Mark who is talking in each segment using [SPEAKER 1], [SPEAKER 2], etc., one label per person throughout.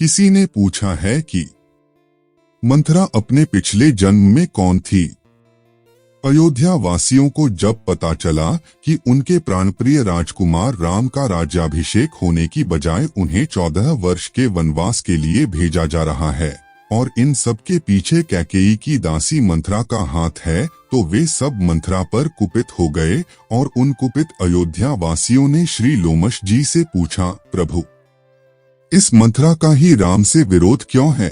[SPEAKER 1] किसी ने पूछा है कि मंथरा अपने पिछले जन्म में कौन थी। अयोध्या वासियों को जब पता चला कि उनके प्राणप्रिय राजकुमार राम का राज्याभिषेक होने की बजाय उन्हें 14 वर्ष के वनवास के लिए भेजा जा रहा है और इन सब के पीछे कैकेयी की दासी मंथरा का हाथ है, तो वे सब मंथरा पर कुपित हो गए और उन कुपित अयोध्या वासियों ने श्री लोमश जी से पूछा, प्रभु, इस मंथरा का ही राम से विरोध क्यों है,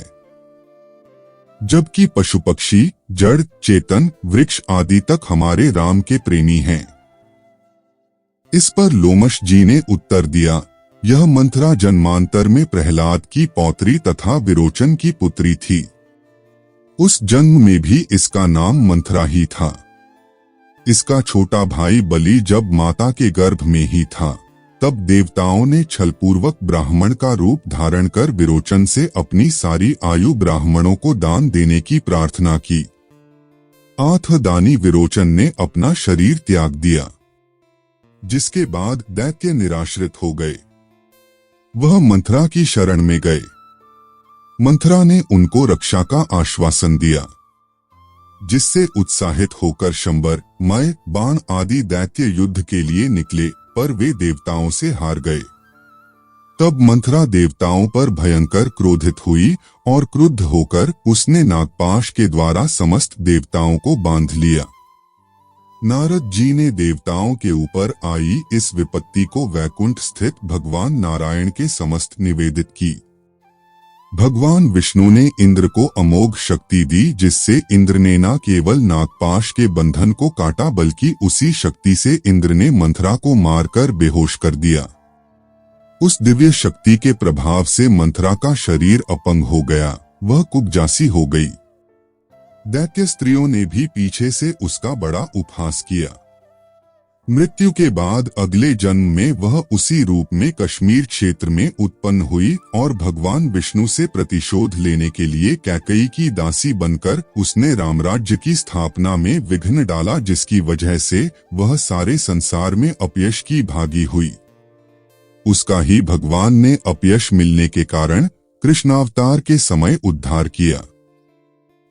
[SPEAKER 1] जबकि पशु पक्षी, जड़, चेतन, वृक्ष आदि तक हमारे राम के प्रेमी हैं। इस पर लोमश जी ने उत्तर दिया, यह मंथरा जन्मांतर में प्रहलाद की पौत्री तथा विरोचन की पुत्री थी। उस जन्म में भी इसका नाम मंथरा ही था। इसका छोटा भाई बलि जब माता के गर्भ में ही था, तब देवताओं ने छलपूर्वक ब्राह्मण का रूप धारण कर विरोचन से अपनी सारी आयु ब्राह्मणों को दान देने की प्रार्थना की। आत्मदानी विरोचन ने अपना शरीर त्याग दिया, जिसके बाद दैत्य निराश्रित हो गए। वह मंथरा की शरण में गए। मंथरा ने उनको रक्षा का आश्वासन दिया, जिससे उत्साहित होकर शंबर, मय, बाण आदि दैत्य युद्ध के लिए निकले, पर वे देवताओं से हार गए। तब मंथरा देवताओं पर भयंकर क्रोधित हुई और क्रुद्ध होकर उसने नागपाश के द्वारा समस्त देवताओं को बांध लिया। नारद जी ने देवताओं के ऊपर आई इस विपत्ति को वैकुंठ स्थित भगवान नारायण के समस्त निवेदित की। भगवान विष्णु ने इंद्र को अमोघ शक्ति दी, जिससे इंद्र ने न केवल नागपाश के बंधन को काटा बल्कि उसी शक्ति से इंद्र ने मंथरा को मारकर बेहोश कर दिया। उस दिव्य शक्ति के प्रभाव से मंथरा का शरीर अपंग हो गया, वह कुब्जासी हो गई। दैत्य स्त्रियों ने भी पीछे से उसका बड़ा उपहास किया। मृत्यु के बाद अगले जन्म में वह उसी रूप में कश्मीर क्षेत्र में उत्पन्न हुई और भगवान विष्णु से प्रतिशोध लेने के लिए कैकेयी की दासी बनकर उसने रामराज्य की स्थापना में विघ्न डाला, जिसकी वजह से वह सारे संसार में अपयश की भागी हुई। उसका ही भगवान ने अपयश मिलने के कारण कृष्णावतार के समय उद्धार किया।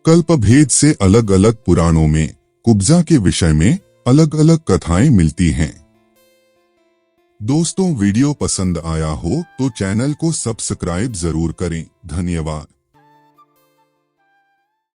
[SPEAKER 1] कल्पभेद से अलग अलग पुराणों में कुब्जा के विषय में अलग अलग कथाएं मिलती हैं। दोस्तों, वीडियो पसंद आया हो तो चैनल को सब्सक्राइब जरूर करें। धन्यवाद।